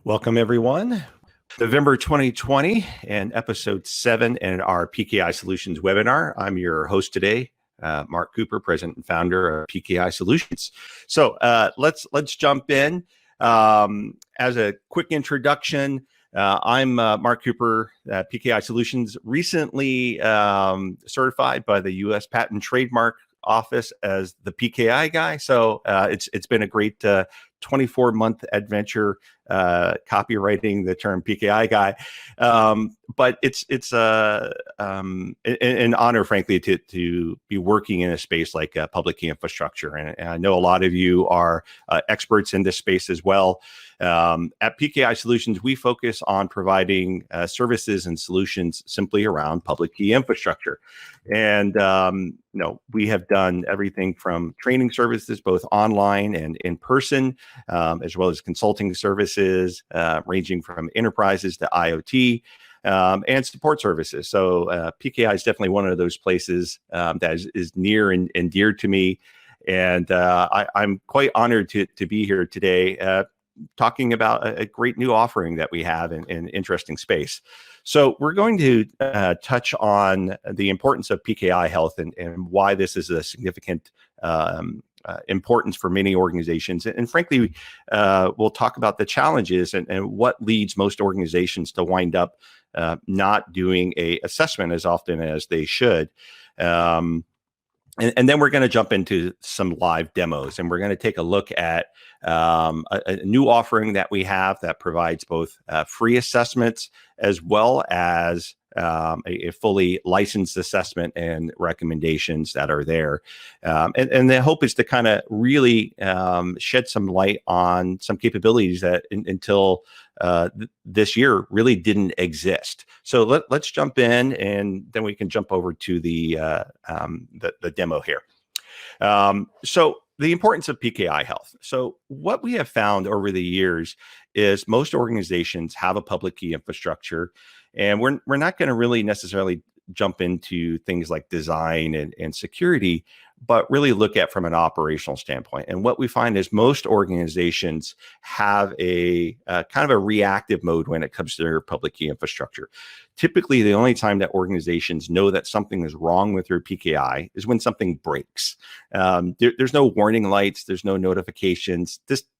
Welcome, everyone. November 2020 and episode 7 in our PKI Solutions webinar. I'm your host today, Mark Cooper, president and founder of PKI Solutions. So let's jump in. As a quick introduction, I'm Mark Cooper, PKI Solutions, recently certified by the U.S. Patent and Trademark Office as the PKI guy. So it's been a great 24-month adventure copywriting the term PKI guy. But it's an honor, frankly, to be working in a space like public key infrastructure. And I know a lot of you are experts in this space as well. At PKI Solutions, we focus on providing services and solutions simply around public key infrastructure. And we have done everything from training services, both online and in person, as well as consulting services, ranging from enterprises to IoT, and support services. So PKI is definitely one of those places that is near and dear to me. And I'm quite honored to be here today talking about a great new offering that we have in an interesting space. So we're going to touch on the importance of PKI Health and why this is a significant importance for many organizations. And frankly, we'll talk about the challenges and what leads most organizations to wind up not doing a assessment as often as they should. And then we're going to jump into some live demos, and we're going to take a look at a new offering that we have that provides both free assessments as well as a fully licensed assessment and recommendations that are there. And the hope is to kind of really shed some light on some capabilities that until this year really didn't exist. So let's jump in, and then we can jump over to the demo here. So the importance of PKI Health. So what we have found over the years is most organizations have a public key infrastructure, and we're not going to really necessarily jump into things like design and security, but really look at from an operational standpoint. And what we find is most organizations have a kind of a reactive mode when it comes to their public key infrastructure. Typically, the only time that organizations know that something is wrong with their PKI is when something breaks. There's no warning lights, there's no notifications,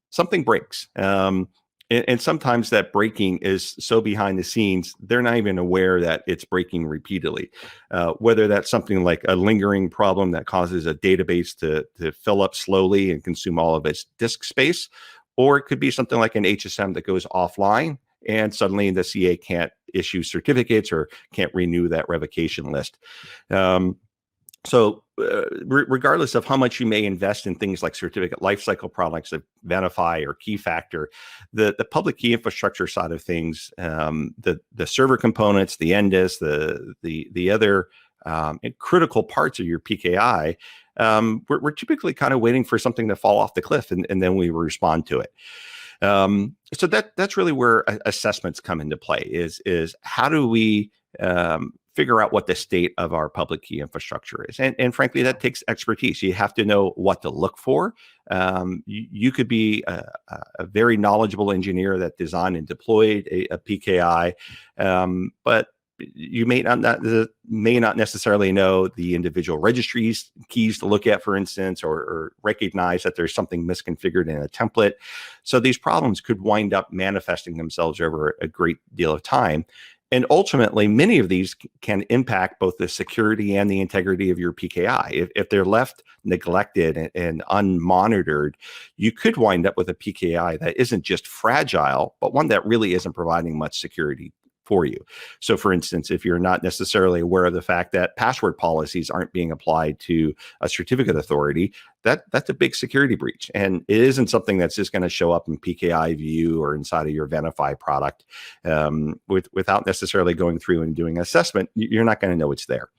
something breaks. And sometimes that breaking is so behind the scenes, they're not even aware that it's breaking repeatedly. Whether that's something like a lingering problem that causes a database to fill up slowly and consume all of its disk space, or it could be something like an HSM that goes offline and suddenly the CA can't issue certificates or can't renew that revocation list. So regardless of how much you may invest in things like certificate lifecycle products like Venafi or Keyfactor, the public key infrastructure side of things, the server components, the NDIS, the other critical parts of your PKI, we're typically kind of waiting for something to fall off the cliff, and then we respond to it. So that's really where assessments come into play. Is how do we figure out what the state of our public key infrastructure is. And frankly, that takes expertise. You have to know what to look for. You could be a very knowledgeable engineer that designed and deployed a PKI, but you may not necessarily know the individual registries keys to look at, for instance, or recognize that there's something misconfigured in a template. So these problems could wind up manifesting themselves over a great deal of time. And ultimately, many of these can impact both the security and the integrity of your PKI. If they're left neglected and unmonitored, you could wind up with a PKI that isn't just fragile, but one that really isn't providing much security for you. So for instance, if you're not necessarily aware of the fact that password policies aren't being applied to a certificate authority, that's a big security breach. And it isn't something that's just going to show up in PKI View or inside of your Venafi product without necessarily going through and doing an assessment. You're not going to know it's there.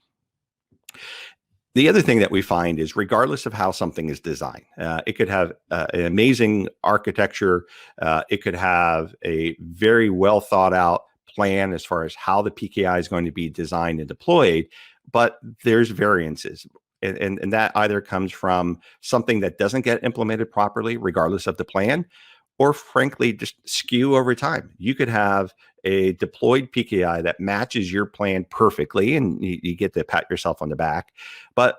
The other thing that we find is regardless of how something is designed, it could have an amazing architecture. It could have a very well thought out plan as far as how the PKI is going to be designed and deployed, but there's variances. And that either comes from something that doesn't get implemented properly, regardless of the plan, or frankly, just skew over time. You could have a deployed PKI that matches your plan perfectly, and you get to pat yourself on the back. But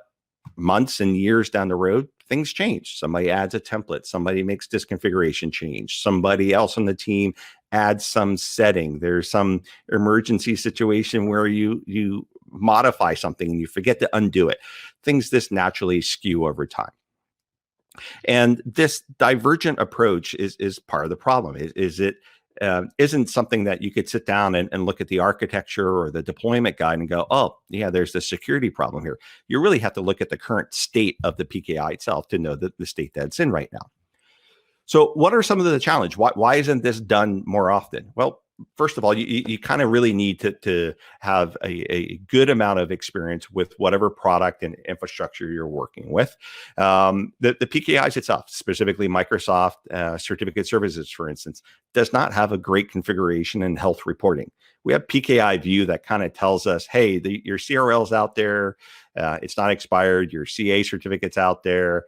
months and years down the road, things change. Somebody adds a template, somebody makes this configuration change, somebody else on the team adds some setting. There's some emergency situation where you modify something and you forget to undo it. Things this naturally skew over time. And this divergent approach is part of the problem. It isn't something that you could sit down and look at the architecture or the deployment guide and go, oh, yeah, there's the security problem here. You really have to look at the current state of the PKI itself to know the state that it's in right now. So what are some of the challenges? Why isn't this done more often? Well, first of all, you kind of really need to have a good amount of experience with whatever product and infrastructure you're working with. The PKIs itself, specifically Microsoft Certificate Services, for instance, does not have a great configuration and health reporting. We have PKI View that kind of tells us, hey, your CRL's out there. It's not expired. Your CA certificate's out there.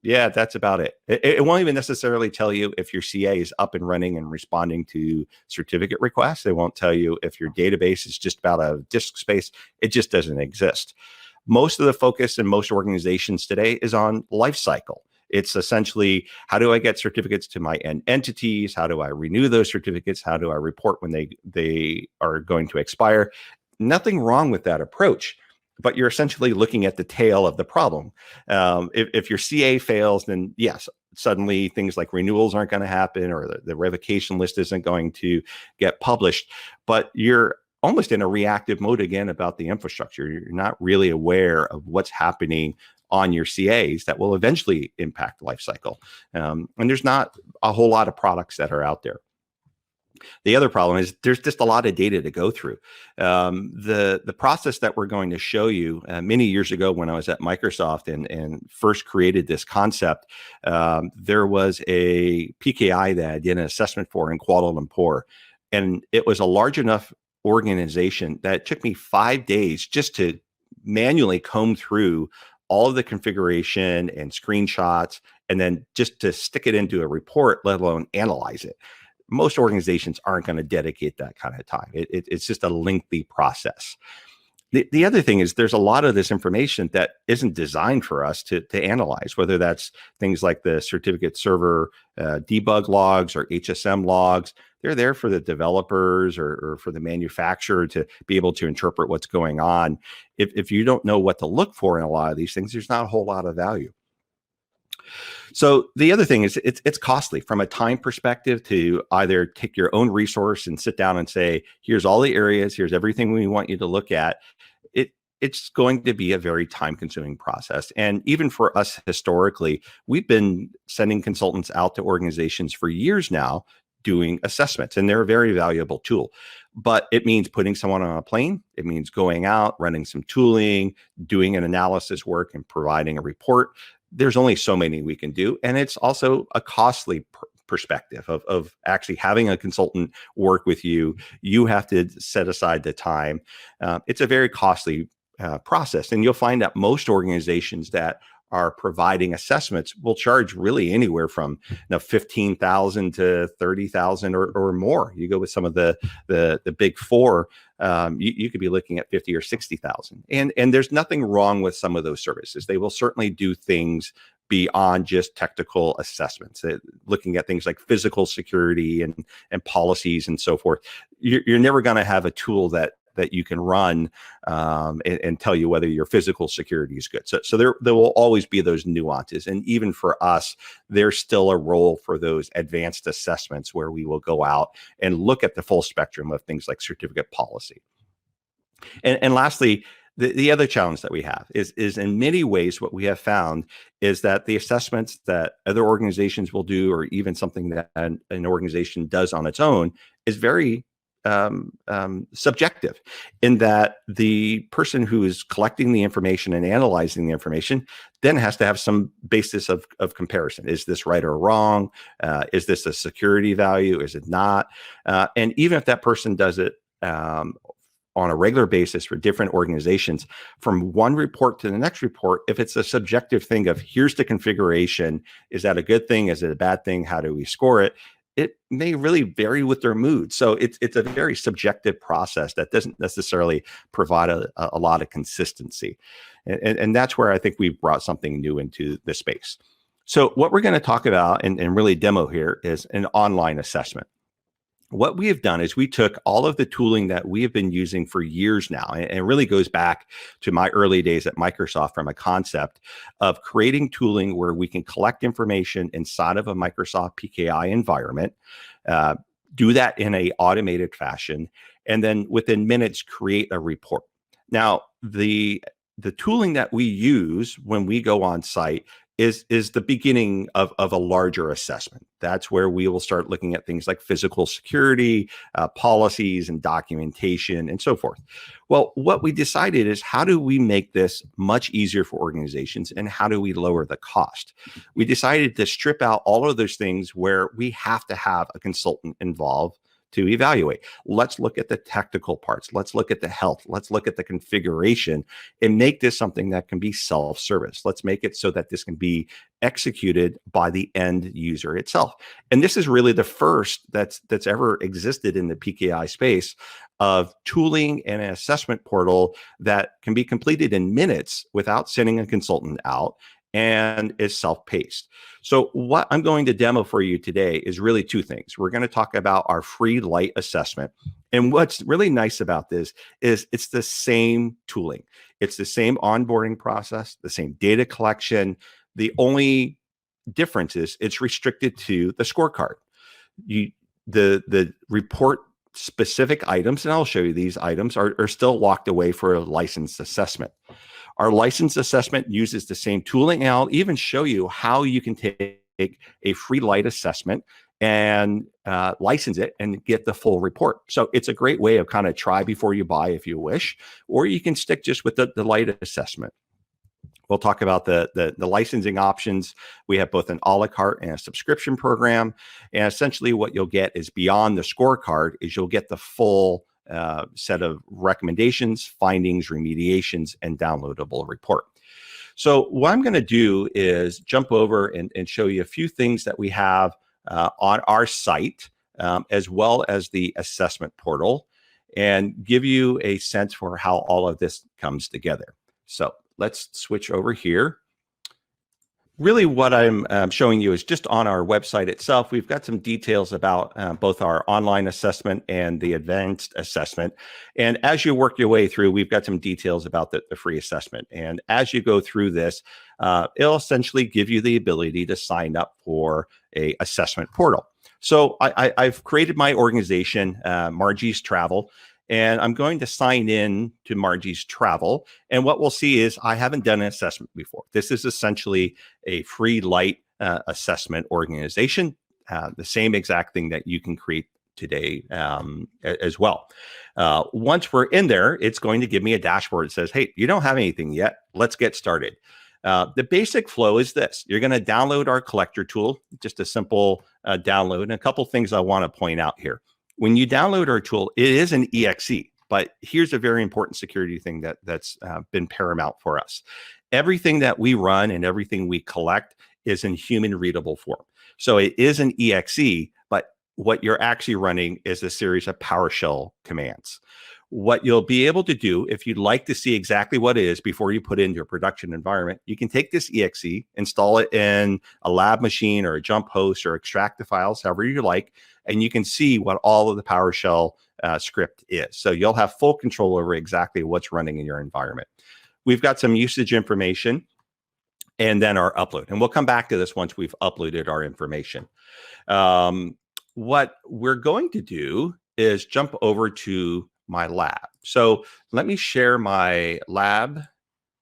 Yeah, that's about it. It won't even necessarily tell you if your CA is up and running and responding to certificate requests. It won't tell you if your database is just about out of disk space. It just doesn't exist. Most of the focus in most organizations today is on life cycle. It's essentially, how do I get certificates to my end entities? How do I renew those certificates? How do I report when they are going to expire? Nothing wrong with that approach, but you're essentially looking at the tail of the problem. If your CA fails, then yes, suddenly things like renewals aren't going to happen, or the revocation list isn't going to get published. But you're almost in a reactive mode again about the infrastructure. You're not really aware of what's happening on your CAs that will eventually impact the life cycle. And there's not a whole lot of products that are out there. The other problem is there's just a lot of data to go through. The process that we're going to show you many years ago when I was at Microsoft and first created this concept, there was a PKI that I did an assessment for in Kuala Lumpur. And it was a large enough organization that it took me 5 days just to manually comb through all of the configuration and screenshots, and then just to stick it into a report, let alone analyze it. Most organizations aren't going to dedicate that kind of time. It's just a lengthy process. The other thing is there's a lot of this information that isn't designed for us to analyze, whether that's things like the certificate server debug logs or HSM logs. They're there for the developers or for the manufacturer to be able to interpret what's going on. If you don't know what to look for in a lot of these things, there's not a whole lot of value. So the other thing is it's costly from a time perspective to either take your own resource and sit down and say, here's all the areas, here's everything we want you to look at. It's going to be a very time consuming process. And even for us historically, we've been sending consultants out to organizations for years now doing assessments, and they're a very valuable tool. But it means putting someone on a plane. It means going out, running some tooling, doing an analysis work, and providing a report. There's only so many we can do. And it's also a costly perspective of actually having a consultant work with you. You have to set aside the time. It's a very costly process. And you'll find that most organizations that are providing assessments will charge really anywhere from $15,000 to $30,000 or more. You go with some of the big four, you could be looking at $50,000 or $60,000. And there's nothing wrong with some of those services. They will certainly do things beyond just technical assessments, looking at things like physical security and policies and so forth. You're never going to have a tool that you can run and tell you whether your physical security is good. So there will always be those nuances. And even for us, there's still a role for those advanced assessments where we will go out and look at the full spectrum of things like certificate policy. And lastly, the other challenge that we have is in many ways what we have found is that the assessments that other organizations will do, or even something that an organization does on its own, is very subjective, in that the person who is collecting the information and analyzing the information then has to have some basis of comparison. Is this right or wrong? Is this a security value? Is it not? And even if that person does it on a regular basis for different organizations from one report to the next report, if it's a subjective thing of here's the configuration, is that a good thing? Is it a bad thing? How do we score it? It may really vary with their mood. So it's a very subjective process that doesn't necessarily provide a lot of consistency. And that's where I think we've brought something new into the space. So what we're going to talk about and really demo here is an online assessment. What we have done is we took all of the tooling that we have been using for years now, and it really goes back to my early days at Microsoft from a concept of creating tooling where we can collect information inside of a Microsoft PKI environment, do that in an automated fashion, and then within minutes create a report. Now, the tooling that we use when we go on site is the beginning of a larger assessment. That's where we will start looking at things like physical security, policies and documentation and so forth. Well, what we decided is how do we make this much easier for organizations and how do we lower the cost? We decided to strip out all of those things where we have to have a consultant involved to evaluate. Let's look at the technical parts. Let's look at the health. Let's look at the configuration and make this something that can be self-service. Let's make it so that this can be executed by the end user itself. And this is really the first that's ever existed in the PKI space of tooling and an assessment portal that can be completed in minutes without sending a consultant out and is self-paced. So what I'm going to demo for you today is really two things. We're going to talk about our free light assessment. And what's really nice about this is it's the same tooling. It's the same onboarding process, the same data collection. The only difference is it's restricted to the scorecard. The report specific items, and I'll show you these items, are still locked away for a licensed assessment. Our license assessment uses the same tooling, and I'll even show you how you can take a free light assessment and license it and get the full report. So it's a great way of kind of try before you buy if you wish, or you can stick just with the light assessment. We'll talk about the licensing options. We have both an a la carte and a subscription program. And essentially what you'll get is beyond the scorecard is you'll get the full set of recommendations, findings, remediations, and downloadable report. So what I'm going to do is jump over and show you a few things that we have on our site, as well as the assessment portal, and give you a sense for how all of this comes together. So let's switch over here. Really what I'm showing you is just on our website itself. We've got some details about both our online assessment and the advanced assessment. And as you work your way through, we've got some details about the free assessment. And as you go through this, it'll essentially give you the ability to sign up for a assessment portal. So I've created my organization, Margie's Travel. And I'm going to sign in to Margie's Travel. And what we'll see is I haven't done an assessment before. This is essentially a free light assessment organization, the same exact thing that you can create today as well. Once we're in there, it's going to give me a dashboard that says, hey, you don't have anything yet. Let's get started. The basic flow is this. You're going to download our collector tool, just a simple download. And a couple things I want to point out here. When you download our tool, it is an EXE, but here's a very important security thing that's been paramount for us. Everything that we run and everything we collect is in human readable form. So it is an EXE, but what you're actually running is a series of PowerShell commands. What you'll be able to do, if you'd like to see exactly what it is before you put it into your production environment, you can take this EXE, install it in a lab machine or a jump host or extract the files, however you like, and you can see what all of the PowerShell script is. So you'll have full control over exactly what's running in your environment. We've got some usage information and then our upload. And we'll come back to this once we've uploaded our information. What we're going to do is jump over to my lab. So let me share my lab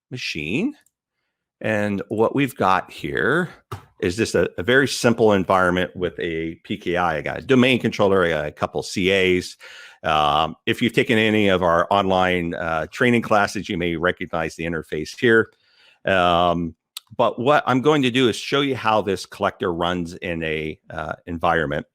machine. And what we've got here is just a very simple environment with a PKI. I got a domain controller, I got a couple CAs. If you've taken any of our online training classes, you may recognize the interface here. But what I'm going to do is show you how this collector runs in a environment.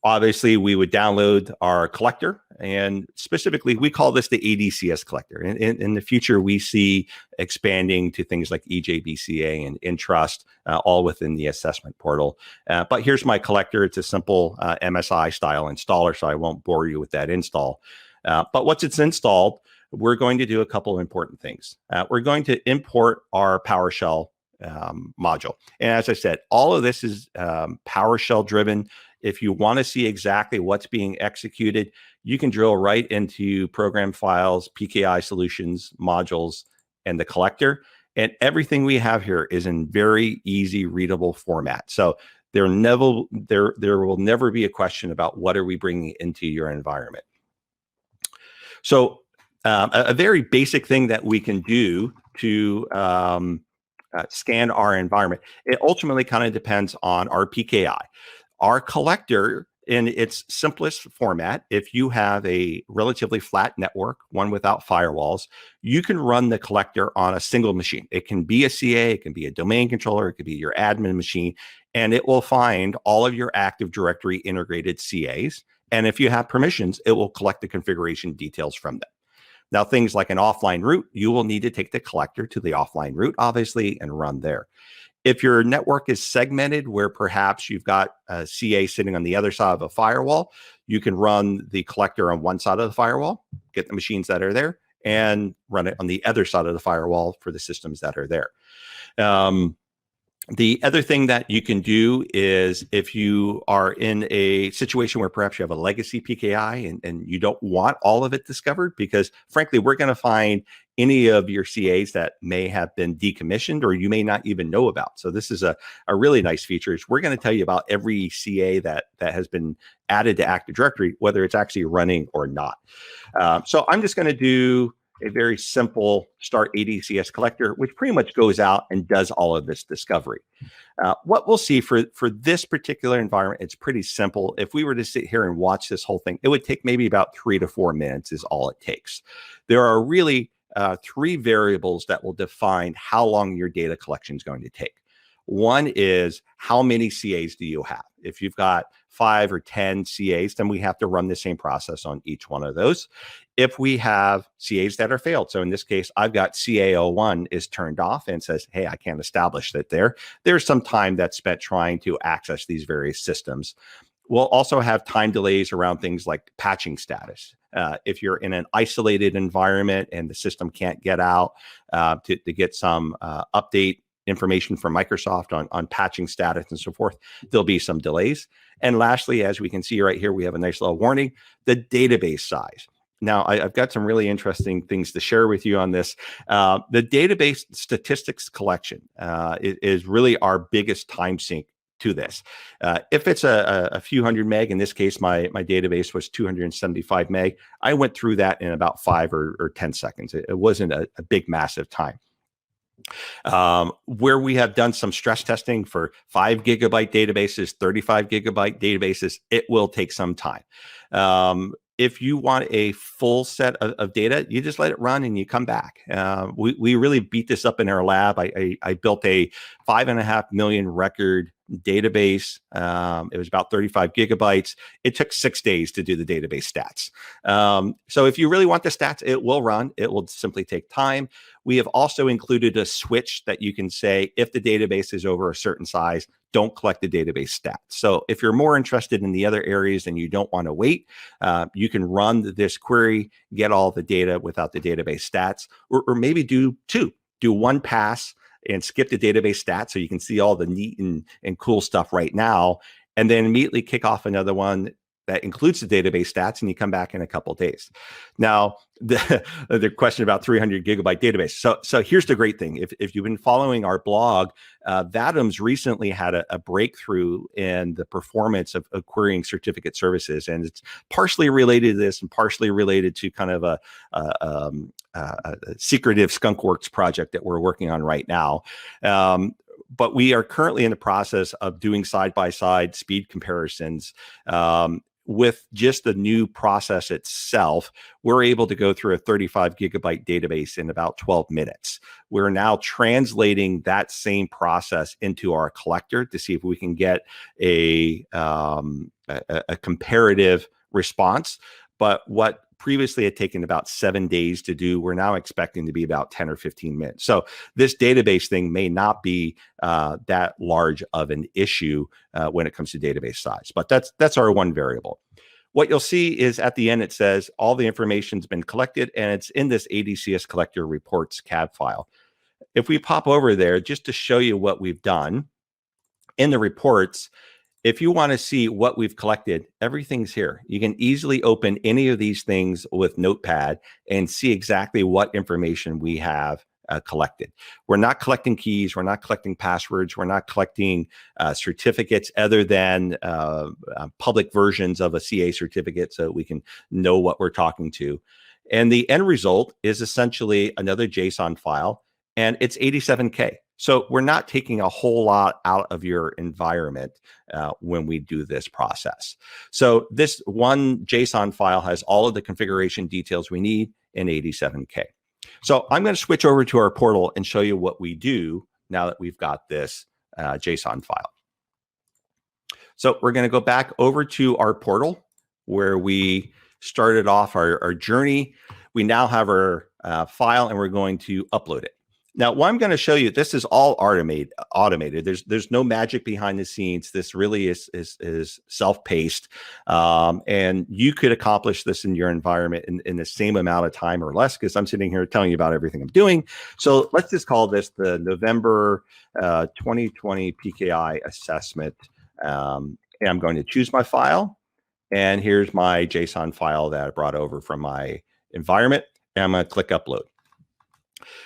Obviously, we would download our collector And specifically, we call this the ADCS collector. In the future, we see expanding to things like EJBCA and Entrust, all within the assessment portal. But here's my collector. It's a simple MSI style installer, so I won't bore you with that install. But once it's installed, we're going to do a couple of important things. We're going to import our PowerShell module. And as I said, all of this is PowerShell driven. If you want to see exactly what's being executed, you can drill right into program files, PKI solutions, modules, and the collector. And everything we have here is in very easy readable format. So there will never be a question about what are we bringing into your environment. So a very basic thing that we can do to scan our environment, it ultimately kind of depends on our PKI. Our collector, in its simplest format, if you have a relatively flat network, one without firewalls, you can run the collector on a single machine. It can be a CA, it can be a domain controller, it could be your admin machine, and it will find all of your Active Directory integrated CAs. And if you have permissions, it will collect the configuration details from them. Now, things like an offline route, you will need to take the collector to the offline route, obviously, and run there. If your network is segmented, where perhaps you've got a CA sitting on the other side of a firewall, you can run the collector on one side of the firewall, get the machines that are there, and run it on the other side of the firewall for the systems that are there. The other thing that you can do is if you are in a situation where perhaps you have a legacy PKI and you don't want all of it discovered, because frankly, we're going to find any of your CAs that may have been decommissioned or you may not even know about. So this is a really nice feature. We're going to tell you about every CA that has been added to Active Directory, whether it's actually running or not. So I'm just going to do a very simple start ADCS collector, which pretty much goes out and does all of this discovery. What we'll see for this particular environment, it's pretty simple. If we were to sit here and watch this whole thing, it would take maybe about 3 to 4 minutes is all it takes. There are really 3 variables that will define how long your data collection is going to take. One is how many CAs do you have? If you've got 5 or 10 CAs, then we have to run the same process on each one of those. If we have CAs that are failed, so in this case, I've got CA01 is turned off and says, hey, I can't establish that there's some time that's spent trying to access these various systems. We'll also have time delays around things like patching status. If you're in an isolated environment and the system can't get out to get some update information from Microsoft on patching status and so forth, there'll be some delays. And lastly, as we can see right here, we have a nice little warning, the database size. Now, I've got some really interesting things to share with you on this. The database statistics collection is really our biggest time sink to this. If it's a few hundred meg, in this case, my database was 275 meg, I went through that in about 5 or 10 seconds. It wasn't a big, massive time. Where we have done some stress testing for 5 gigabyte databases, 35 gigabyte databases, it will take some time. If you want a full set of data, you just let it run and you come back. We really beat this up in our lab. I built a 5.5 million record database. It was about 35 gigabytes. It took 6 days to do the database stats. So if you really want the stats, it will run. It will simply take time. We have also included a switch that you can say, if the database is over a certain size, don't collect the database stats. So if you're more interested in the other areas and you don't want to wait, you can run this query, get all the data without the database stats, or maybe do 2. Do 1 pass and skip the database stats so you can see all the neat and cool stuff right now, and then immediately kick off another one that includes the database stats, and you come back in a couple of days. Now, the question about 300 gigabyte database. So here's the great thing. If you've been following our blog, Vadum's recently had a breakthrough in the performance of querying certificate services, and it's partially related to this and partially related to kind of a secretive skunkworks project that we're working on right now. But we are currently in the process of doing side-by-side speed comparisons. With just the new process itself, we're able to go through a 35 gigabyte database in about 12 minutes. We're now translating that same process into our collector to see if we can get a comparative response. but what previously had taken about 7 days to do, we're now expecting to be about 10 or 15 minutes. So this database thing may not be that large of an issue when it comes to database size, but that's our one variable. What you'll see is at the end, it says all the information's been collected and it's in this ADCS collector reports CAD file. If we pop over there just to show you what we've done in the reports, if you want to see what we've collected, everything's here. You can easily open any of these things with Notepad and see exactly what information we have collected. We're not collecting keys. We're not collecting passwords. We're not collecting certificates other than public versions of a CA certificate so we can know what we're talking to. And the end result is essentially another JSON file, and it's 87K. So we're not taking a whole lot out of your environment when we do this process. So this one JSON file has all of the configuration details we need in 87K. So I'm going to switch over to our portal and show you what we do now that we've got this JSON file. So we're going to go back over to our portal where we started off our journey. We now have our file and we're going to upload it. Now, what I'm going to show you, this is all automated. There's no magic behind the scenes. This really is self-paced, and you could accomplish this in your environment in the same amount of time or less, because I'm sitting here telling you about everything I'm doing. So let's just call this the November 2020 PKI assessment. And I'm going to choose my file, and here's my JSON file that I brought over from my environment, and I'm going to click upload.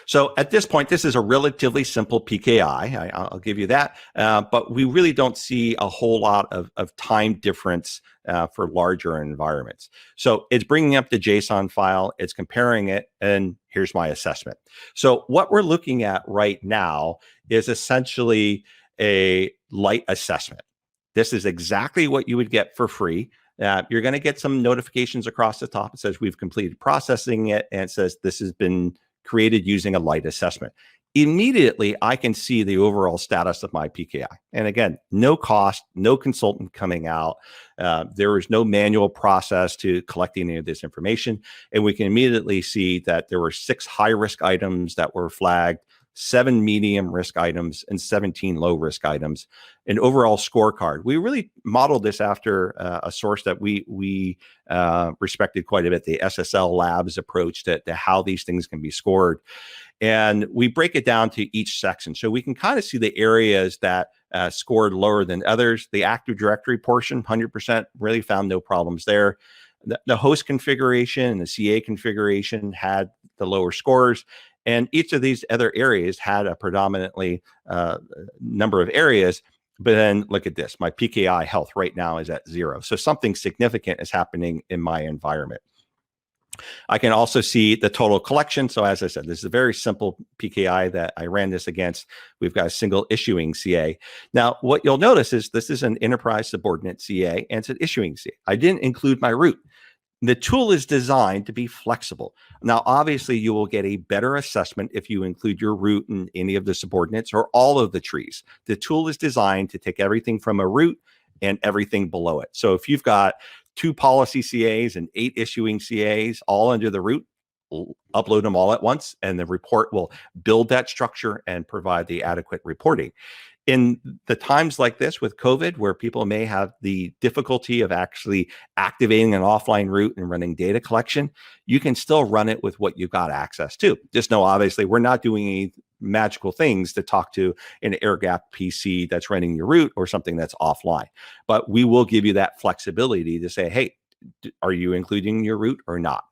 So at this point, this is a relatively simple PKI. I'll give you that. But we really don't see a whole lot of time difference for larger environments. So it's bringing up the JSON file, it's comparing it, and here's my assessment. So what we're looking at right now is essentially a light assessment. This is exactly what you would get for free. You're going to get some notifications across the top. It says we've completed processing it, and it says this has been created using a light assessment. Immediately, I can see the overall status of my PKI. And again, no cost, no consultant coming out. There is no manual process to collecting any of this information. And we can immediately see that there were 6 high-risk items that were flagged, 7 medium-risk items, and 17 low-risk items. An overall scorecard. We really modeled this after a source that we respected quite a bit, the SSL Labs approach to how these things can be scored. And we break it down to each section. So we can kind of see the areas that scored lower than others. The Active Directory portion, 100%, really found no problems there. The host configuration and the CA configuration had the lower scores. And each of these other areas had a predominantly number of areas. But then look at this. My PKI Health right now is at 0. So something significant is happening in my environment. I can also see the total collection. So as I said, this is a very simple PKI that I ran this against. We've got a single issuing CA. Now, what you'll notice is this is an enterprise subordinate CA and it's an issuing CA. I didn't include my root. The tool is designed to be flexible. Now, obviously, you will get a better assessment if you include your root in any of the subordinates or all of the trees. The tool is designed to take everything from a root and everything below it. So if you've got 2 policy CAs and 8 issuing CAs all under the root, upload them all at once, and the report will build that structure and provide the adequate reporting. In the times like this with COVID, where people may have the difficulty of actually activating an offline route and running data collection, you can still run it with what you've got access to. Just know, obviously, we're not doing any magical things to talk to an air-gapped PC that's running your route or something that's offline. But we will give you that flexibility to say, hey, are you including your route or not?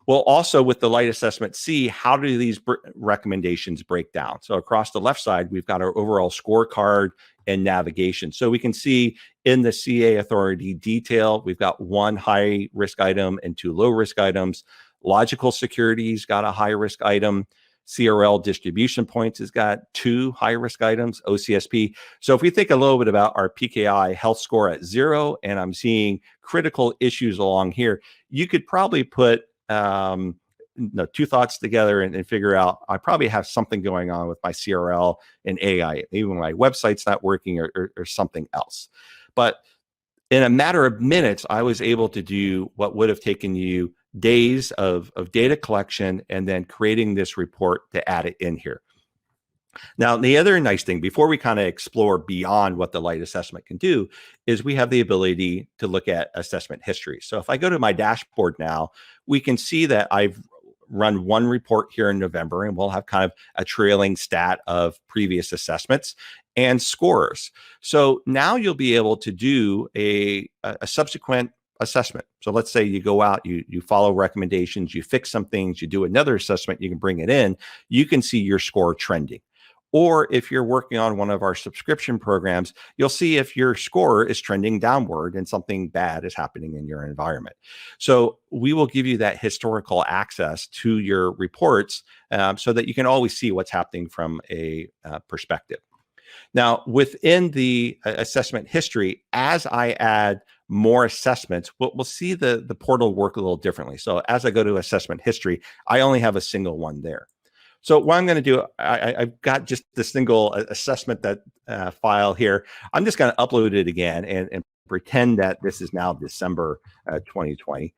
We'll also, with the light assessment, see how do these recommendations break down. So across the left side, we've got our overall scorecard and navigation. So we can see in the CA authority detail, we've got 1 high risk item and 2 low risk items. Logical security's got a high risk item. CRL distribution points has got 2 high risk items, OCSP. So if we think a little bit about our PKI health score at 0, and I'm seeing critical issues along here, you could probably put 2 thoughts together and figure out I probably have something going on with my CRL and AI, even my website's not working or something else. But In a matter of minutes, I was able to do what would have taken you days of data collection and then creating this report to add it in here. Now, the other nice thing, before we kind of explore beyond what the light assessment can do, is we have the ability to look at assessment history. So if I go to my dashboard now, we can see that I've run one report here in November, and we'll have kind of a trailing stat of previous assessments and scores. So now you'll be able to do a subsequent assessment. So let's say you go out, you follow recommendations, you fix some things, you do another assessment, you can bring it in, you can see your score trending. Or if you're working on one of our subscription programs, you'll see if your score is trending downward and something bad is happening in your environment. So we will give you that historical access to your reports so that you can always see what's happening from a perspective. Now, within the assessment history, as I add more assessments, we'll see the portal work a little differently. So as I go to assessment history, I only have a single one there. So what I'm going to do, I've got just the single assessment that file here. I'm just going to upload it again and pretend that this is now December 2020.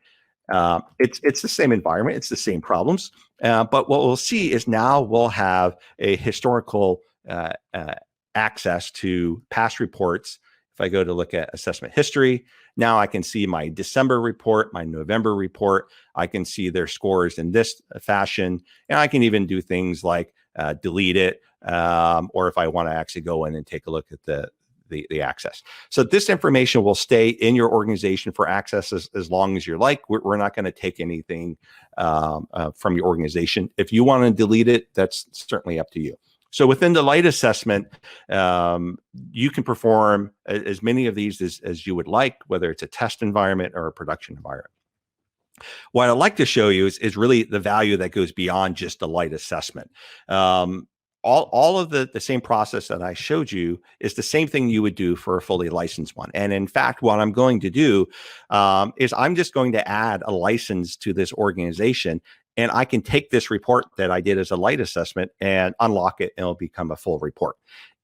It's the same environment, it's the same problems, but what we'll see is now we'll have a historical access to past reports. If I go to look at assessment history, now I can see my December report, my November report. I can see their scores in this fashion, and I can even do things like delete it, or if I want to actually go in and take a look at the access. So this information will stay in your organization for access as long as you like. We're not going to take anything from your organization. If you want to delete it, that's certainly up to you. So within the light assessment, you can perform as many of these as you would like, whether it's a test environment or a production environment. What I'd like to show you is really the value that goes beyond just the light assessment. All of the same process that I showed you is the same thing you would do for a fully licensed one. And in fact, what I'm going to do is I'm just going to add a license to this organization, and I can take this report that I did as a light assessment and unlock it, and it'll become a full report.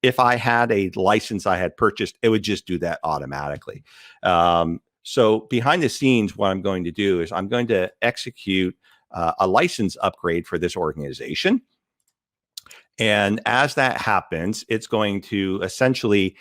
If I had a license I had purchased, it would just do that automatically. So behind the scenes, what I'm going to do is I'm going to execute a license upgrade for this organization. And as that happens, it's going to essentially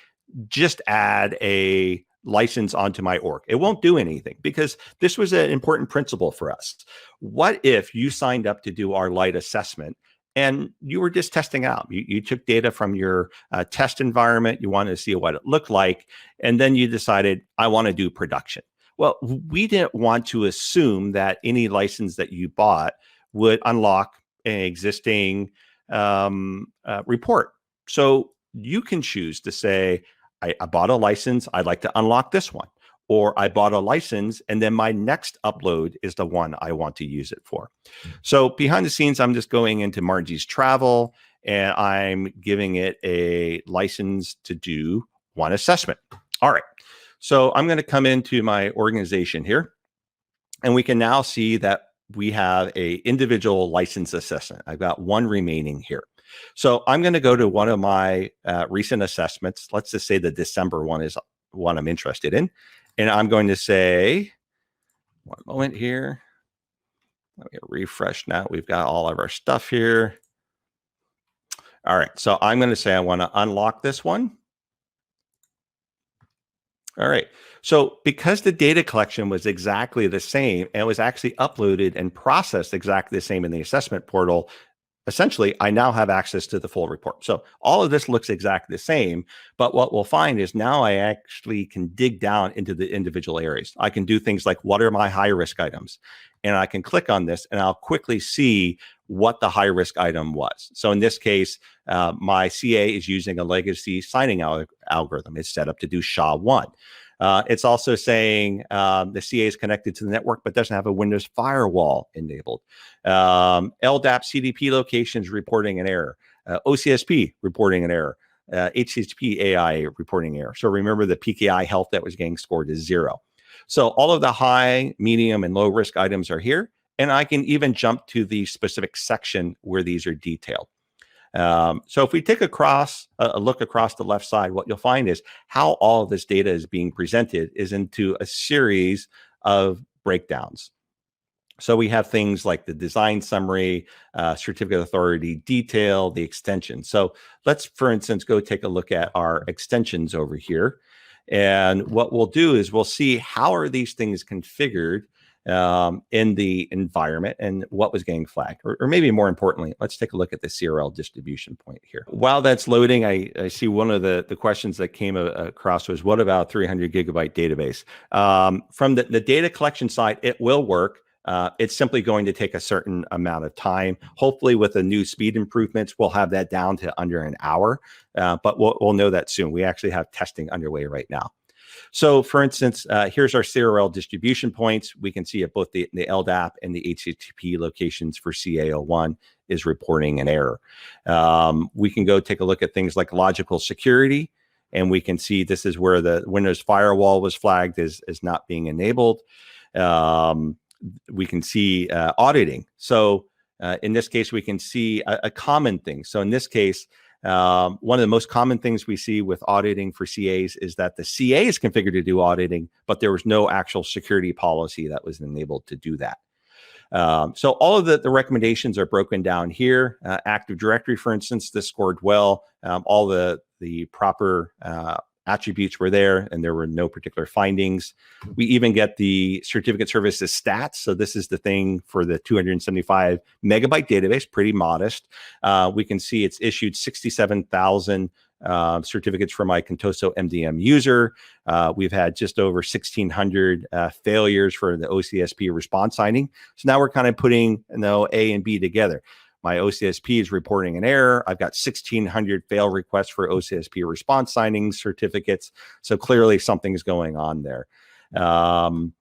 just add a license onto my org. It won't do anything because this was an important principle for us. What if you signed up to do our light assessment and you were just testing out? You took data from your test environment, you wanted to see what it looked like, and then you decided, I want to do production. Well, we didn't want to assume that any license that you bought would unlock an existing report. So you can choose to say, I bought a license, I'd like to unlock this one. Or I bought a license, and then my next upload is the one I want to use it for. So behind the scenes, I'm just going into Margie's Travel, and I'm giving it a license to do one assessment. All right. So I'm going to come into my organization here, and we can now see that we have a individual license assessment. I've got one remaining here. So I'm going to go to one of my recent assessments. Let's just say the December one is one I'm interested in. And I'm going to say, one moment here. Let me refresh now. We've got all of our stuff here. All right. So I'm going to say I want to unlock this one. All right. So because the data collection was exactly the same and was actually uploaded and processed exactly the same in the assessment portal, essentially, I now have access to the full report. So all of this looks exactly the same, but what we'll find is now I actually can dig down into the individual areas. I can do things like, what are my high risk items? And I can click on this and I'll quickly see what the high risk item was. So in this case, my CA is using a legacy signing algorithm. It's set up to do SHA-1. It's also saying the CA is connected to the network, but doesn't have a Windows firewall enabled. LDAP CDP locations reporting an error. OCSP reporting an error. HCP AI reporting error. So remember the PKI Health that was getting scored is 0. So all of the high, medium, and low risk items are here. And I can even jump to the specific section where these are detailed. So if we take a look across the left side, what you'll find is how all of this data is being presented is into a series of breakdowns. So we have things like the design summary, certificate authority detail, the extension. So let's, for instance, go take a look at our extensions over here. And what we'll do is we'll see how are these things configured in the environment and what was getting flagged. Or maybe more importantly, let's take a look at the CRL distribution point here. While that's loading, I see one of the questions that came across was, what about 300 gigabyte database? From the data collection side, it will work. It's simply going to take a certain amount of time. Hopefully with the new speed improvements, we'll have that down to under an hour, but we'll know that soon. We actually have testing underway right now. So for instance, here's our CRL distribution points. We can see at both the LDAP and the HTTP locations for CA01 is reporting an error. We can go take a look at things like logical security, and we can see this is where the Windows firewall was flagged as not being enabled. We can see auditing. So in this case, we can see a common thing. So in this case, one of the most common things we see with auditing for CAs is that the CA is configured to do auditing, but there was no actual security policy that was enabled to do that. So all of the recommendations are broken down here. Active Directory, for instance, this scored well. All the proper attributes were there, and there were no particular findings. We even get the certificate services stats. So this is the thing for the 275 megabyte database, pretty modest. We can see it's issued 67,000 certificates for my Contoso MDM user. We've had just over 1,600 failures for the OCSP response signing. So now we're kind of putting A and B together. My OCSP is reporting an error. I've got 1,600 fail requests for OCSP response signing certificates. So clearly something's going on there. The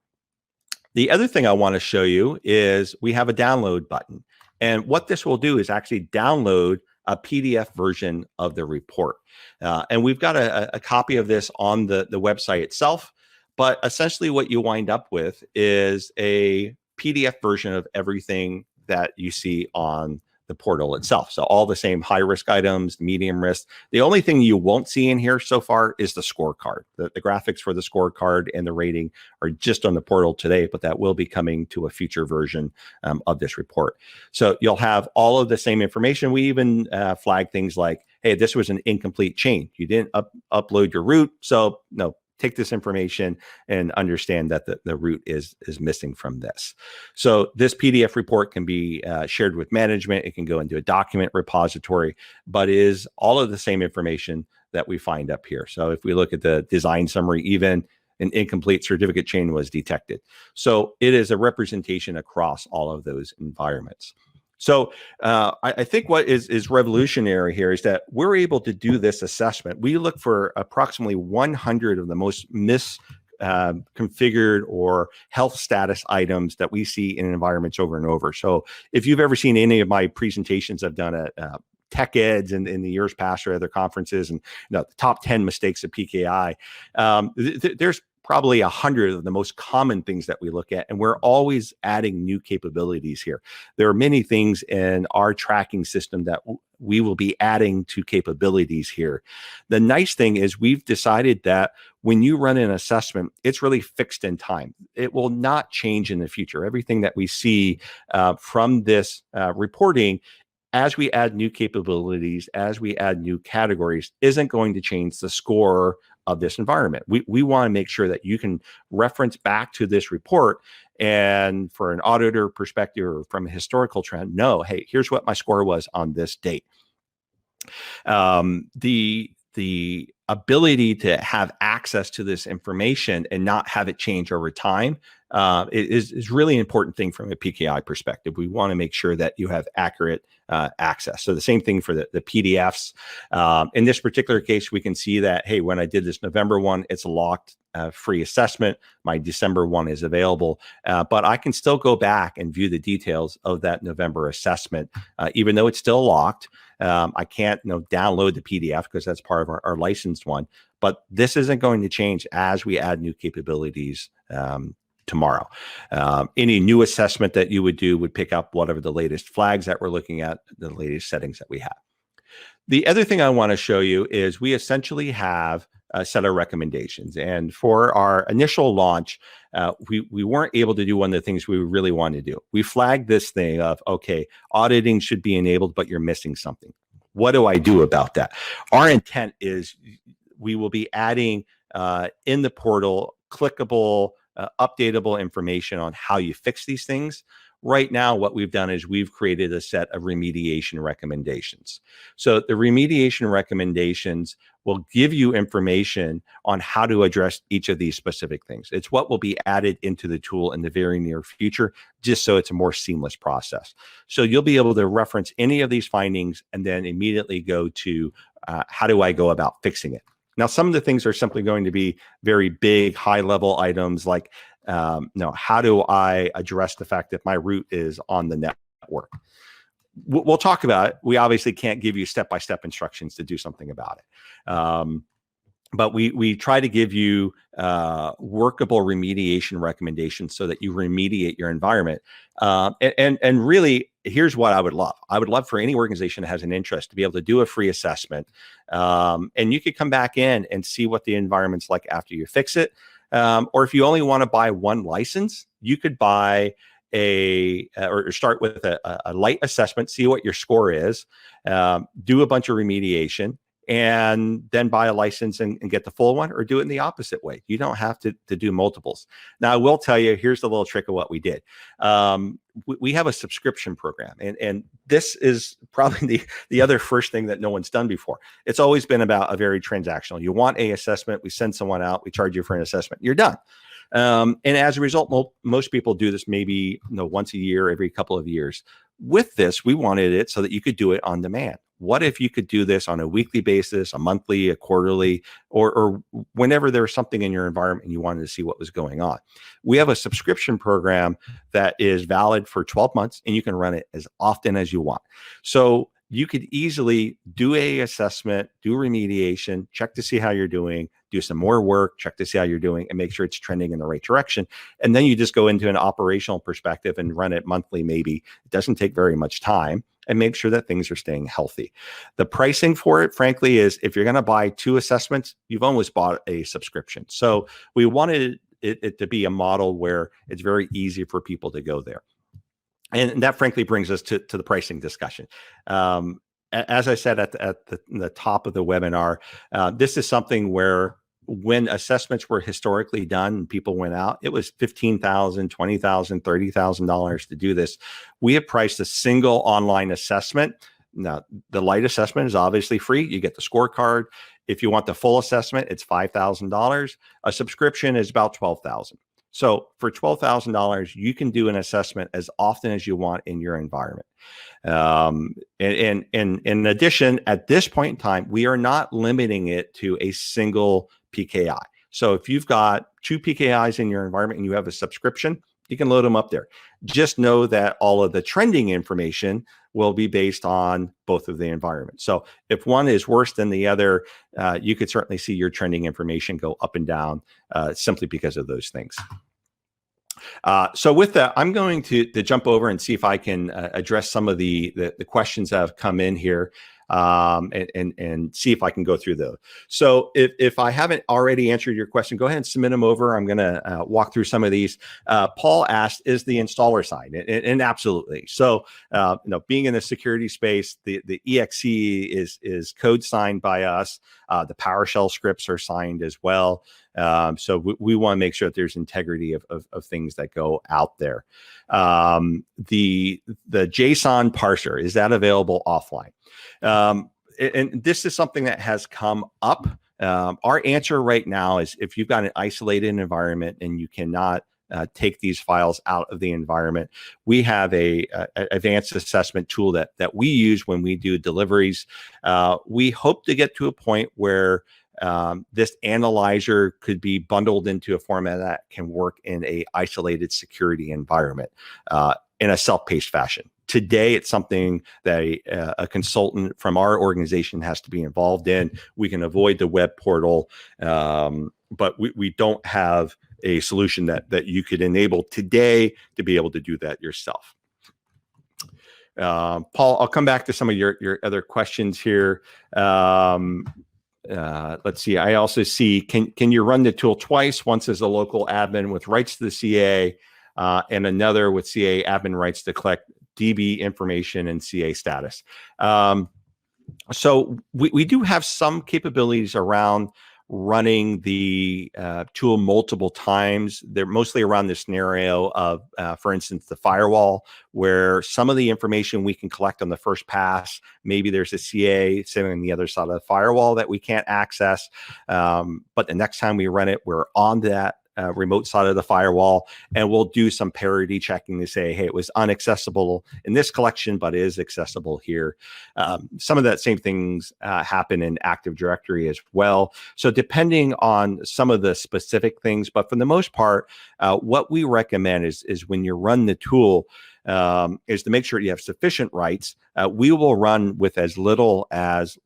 other thing I want to show you is we have a download button. And what this will do is actually download a PDF version of the report. And we've got a copy of this on the website itself. But essentially what you wind up with is a PDF version of everything that you see on the portal itself. So all the same high risk items, medium risk. The only thing you won't see in here so far is the scorecard. The graphics for the scorecard and the rating are just on the portal today, but that will be coming to a future version of this report. So you'll have all of the same information. We even flag things like, hey, this was an incomplete chain. You didn't upload your root. So no, take this information and understand that the root is missing from this. So this PDF report can be shared with management. It can go into a document repository, but is all of the same information that we find up here. So if we look at the design summary, even an incomplete certificate chain was detected. So it is a representation across all of those environments. So I think what is revolutionary here is that we're able to do this assessment. We look for approximately 100 of the most misconfigured or health status items that we see in environments over and over. So if you've ever seen any of my presentations I've done at Tech Eds in the years past or other conferences, and the top 10 mistakes of PKI, there's probably 100 of the most common things that we look at, and we're always adding new capabilities here. There are many things in our tracking system that we will be adding to capabilities here. The nice thing is we've decided that when you run an assessment, it's really fixed in time. It will not change in the future. Everything that we see from this reporting, as we add new capabilities, as we add new categories, isn't going to change the score of this environment. We want to make sure that you can reference back to this report, and for an auditor perspective or from a historical trend, know, hey, here's what my score was on this date. The ability to have access to this information and not have it change over time is really an important thing from a PKI perspective. We want to make sure that you have accurate access. So the same thing for the PDFs. In this particular case, we can see that, hey, when I did this November one, it's a locked free assessment. My December one is available, but I can still go back and view the details of that November assessment, even though it's still locked. I can't download the PDF because that's part of our licensed one, but this isn't going to change as we add new capabilities tomorrow. Any new assessment that you would do would pick up whatever the latest flags that we're looking at, the latest settings that we have. The other thing I want to show you is we essentially have a set of recommendations. And for our initial launch, we weren't able to do one of the things we really wanted to do. We flagged this thing of, okay, auditing should be enabled, but you're missing something. What do I do about that? Our intent is we will be adding in the portal clickable, updatable information on how you fix these things. Right now, what we've done is we've created a set of remediation recommendations. So the remediation recommendations will give you information on how to address each of these specific things. It's what will be added into the tool in the very near future, just so it's a more seamless process. So you'll be able to reference any of these findings and then immediately go to how do I go about fixing it? Now, some of the things are simply going to be very big, high-level items like, how do I address the fact that my root is on the network? We'll talk about it. We obviously can't give you step-by-step instructions to do something about it. But we try to give you workable remediation recommendations so that you remediate your environment. And really, here's what I would love. I would love for any organization that has an interest to be able to do a free assessment. And you could come back in and see what the environment's like after you fix it. Or if you only want to buy one license, you could buy or start with a light assessment, see what your score is, do a bunch of remediation, and then buy a license and get the full one, or do it in the opposite way. You don't have to do multiples. Now, I will tell you, here's the little trick of what we did. We have a subscription program, and this is probably the other first thing that no one's done before. It's always been about a very transactional. You want an assessment, we send someone out, we charge you for an assessment, you're done. And as a result, most people do this maybe once a year, every couple of years. With this, we wanted it so that you could do it on demand. What if you could do this on a weekly basis, a monthly, a quarterly, or whenever there's something in your environment and you wanted to see what was going on? We have a subscription program that is valid for 12 months, and you can run it as often as you want. So you could easily do an assessment, do remediation, check to see how you're doing, do some more work, check to see how you're doing, and make sure it's trending in the right direction. And then you just go into an operational perspective and run it monthly, maybe. It doesn't take very much time, and make sure that things are staying healthy. The pricing for it, frankly, is if you're going to buy 2 assessments, you've almost bought a subscription. So we wanted it to be a model where it's very easy for people to go there. And that, frankly, brings us to the pricing discussion. As I said at the top of the webinar, this is something where when assessments were historically done and people went out, it was $15,000, $20,000, $30,000 to do this. We have priced a single online assessment. Now, the light assessment is obviously free. You get the scorecard. If you want the full assessment, it's $5,000. A subscription is about $12,000. So for $12,000, you can do an assessment as often as you want in your environment. And in addition, at this point in time, we are not limiting it to a single PKI. So if you've got 2 PKIs in your environment and you have a subscription, you can load them up there. Just know that all of the trending information will be based on both of the environments. So if one is worse than the other, you could certainly see your trending information go up and down simply because of those things. So with that, I'm going to jump over and see if I can address some of the questions that have come in here. And see if I can go through those. So if I haven't already answered your question, go ahead and submit them over. I'm going to walk through some of these. Paul asked, is the installer signed? And absolutely. So, being in the security space, the EXE is code signed by us. The PowerShell scripts are signed as well. So we want to make sure that there's integrity of things that go out there. The JSON parser, is that available offline? And this is something that has come up. Our answer right now is if you've got an isolated environment and you cannot take these files out of the environment, we have a advanced assessment tool that we use when we do deliveries. We hope to get to a point where this analyzer could be bundled into a format that can work in a isolated security environment in a self-paced fashion. Today, it's something that a consultant from our organization has to be involved in. We can avoid the web portal, but we don't have a solution that you could enable today to be able to do that yourself. Paul, I'll come back to some of your other questions here. Let's see. I also see, can you run the tool twice? Once as a local admin with rights to the CA, and another with CA admin rights to collect DB information and CA status. So we do have some capabilities around running the tool multiple times. They're mostly around the scenario of, for instance, the firewall, where some of the information we can collect on the first pass, maybe there's a CA sitting on the other side of the firewall that we can't access. But the next time we run it, we're on that remote side of the firewall, and we'll do some parity checking to say, hey, it was unaccessible in this collection, but is accessible here. Some of that same things happen in Active Directory as well. So depending on some of the specific things, but for the most part, what we recommend is when you run the tool, is to make sure you have sufficient rights. We will run with as little as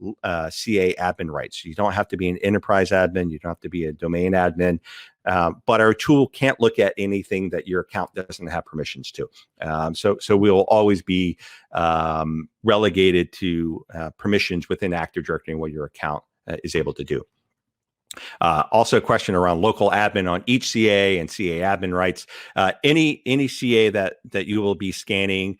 CA admin rights. You don't have to be an enterprise admin. You don't have to be a domain admin. But our tool can't look at anything that your account doesn't have permissions to. So we'll always be relegated to permissions within Active Directory and what your account is able to do. Also a question around local admin on each CA and CA admin rights. Any CA that you will be scanning,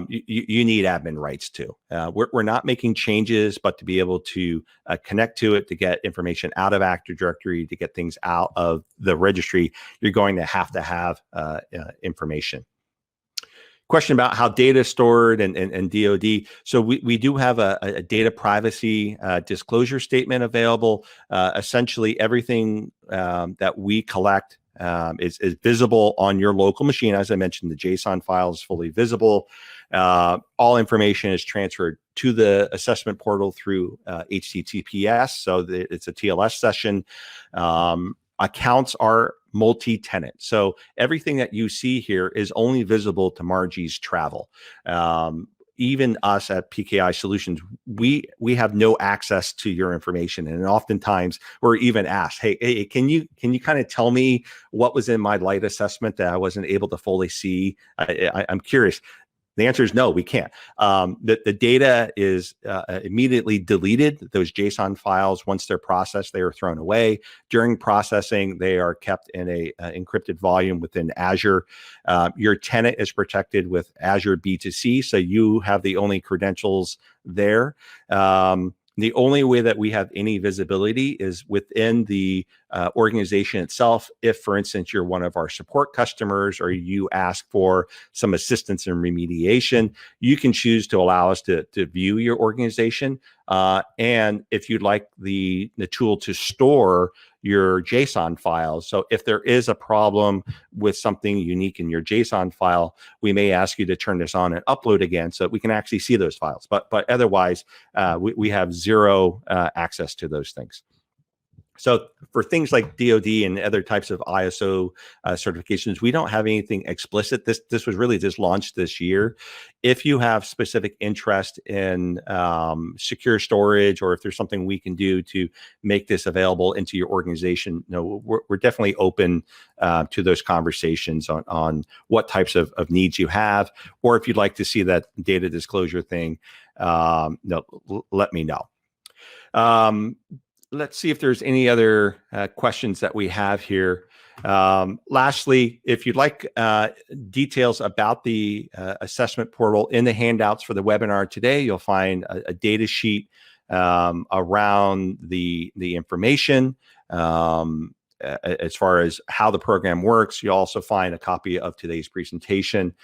you need admin rights to. We're not making changes, but to be able to connect to it, to get information out of Active Directory, to get things out of the registry, you're going to have information. Question about how data is stored and DoD. So we do have a data privacy disclosure statement available. Essentially, everything that we collect is visible on your local machine. As I mentioned, the JSON file is fully visible. All information is transferred to the assessment portal through HTTPS, so it's a TLS session. Accounts are multi-tenant. So everything that you see here is only visible to Margie's travel. Even us at PKI Solutions, we have no access to your information. And oftentimes we're even asked, hey, can you kind of tell me what was in my light assessment that I wasn't able to fully see? I'm curious. The answer is no, we can't. The data is immediately deleted. Those JSON files, once they're processed, they are thrown away. During processing, they are kept in a encrypted volume within Azure. Your tenant is protected with Azure B2C, so you have the only credentials there. The only way that we have any visibility is within the organization itself. If, for instance, you're one of our support customers or you ask for some assistance in remediation, you can choose to allow us to view your organization. And if you'd like the tool to store your JSON files. So if there is a problem with something unique in your JSON file, we may ask you to turn this on and upload again so that we can actually see those files. But otherwise, we have zero access to those things. So for things like DoD and other types of ISO certifications, we don't have anything explicit. This was really just launched this year. If you have specific interest in secure storage, or if there's something we can do to make this available into your organization, we're definitely open to those conversations on what types of needs you have, or if you'd like to see that data disclosure thing, let me know. Let's see if there's any other questions that we have here. Lastly, if you'd like details about the assessment portal in the handouts for the webinar today, you'll find a data sheet around the information as far as how the program works. You'll also find a copy of today's presentation.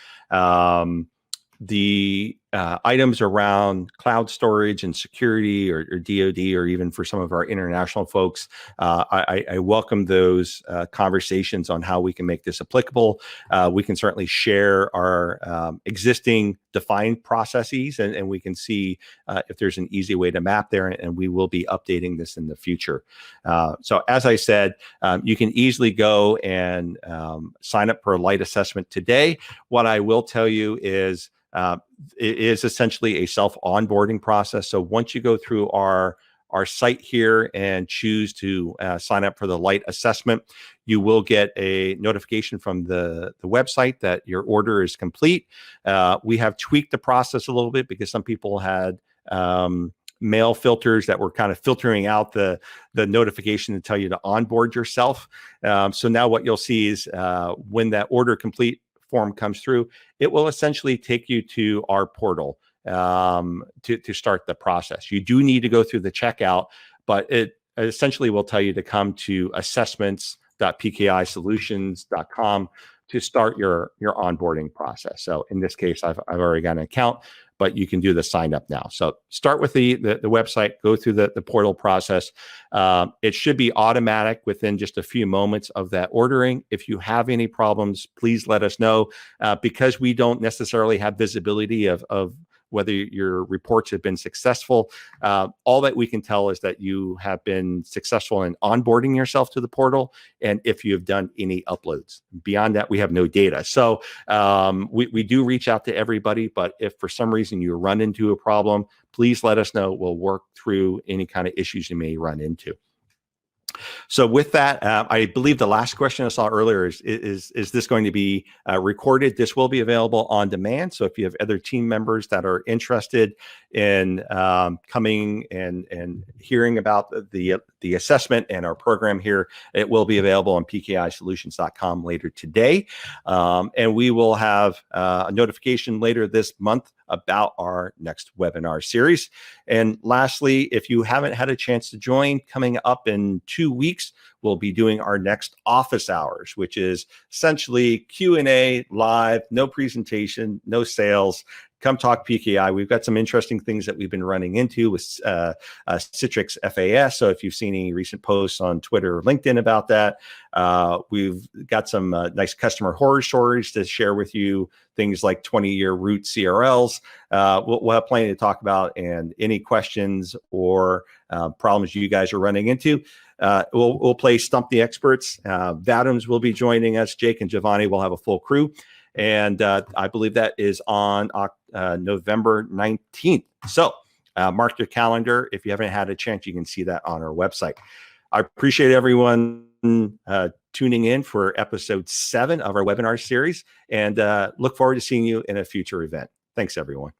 The items around cloud storage and security or DoD, or even for some of our international folks, I welcome those conversations on how we can make this applicable. We can certainly share our existing defined processes, and we can see if there's an easy way to map there, and we will be updating this in the future. So as I said, you can easily go and sign up for a light assessment today. What I will tell you is it is essentially a self-onboarding process. So once you go through our site here and choose to sign up for the light assessment, you will get a notification from the website that your order is complete. We have tweaked the process a little bit because some people had mail filters that were kind of filtering out the notification to tell you to onboard yourself. So now what you'll see is when that order complete form comes through, it will essentially take you to our portal to start the process. You do need to go through the checkout, but it essentially will tell you to come to assessments.pkisolutions.com to start your onboarding process. So in this case, I've already got an account, but you can do the sign up now. So start with the website, go through the portal process. It should be automatic within just a few moments of that ordering. If you have any problems, please let us know, because we don't necessarily have visibility of whether your reports have been successful. All that we can tell is that you have been successful in onboarding yourself to the portal, and if you have done any uploads. Beyond that, we have no data. So we do reach out to everybody, but if for some reason you run into a problem, please let us know. We'll work through any kind of issues you may run into. So with that, I believe the last question I saw earlier is this going to be recorded? This will be available on demand. So if you have other team members that are interested in coming and hearing about the assessment and our program here, it will be available on pkisolutions.com later today. And we will have a notification later this month about our next webinar series. And lastly, if you haven't had a chance to join, coming up in 2 weeks, we'll be doing our next office hours, which is essentially Q&A live, no presentation, no sales. Come talk PKI. We've got some interesting things that we've been running into with Citrix FAS. So if you've seen any recent posts on Twitter or LinkedIn about that, we've got some nice customer horror stories to share with you, things like 20-year root CRLs. We'll have plenty to talk about, and any questions or problems you guys are running into. We'll play Stump the Experts. Vadams will be joining us. Jake and Giovanni will have a full crew. And I believe that is on November 19th. So mark your calendar. If you haven't had a chance, you can see that on our website. I appreciate everyone tuning in for episode 7 of our webinar series, and look forward to seeing you in a future event. Thanks, everyone.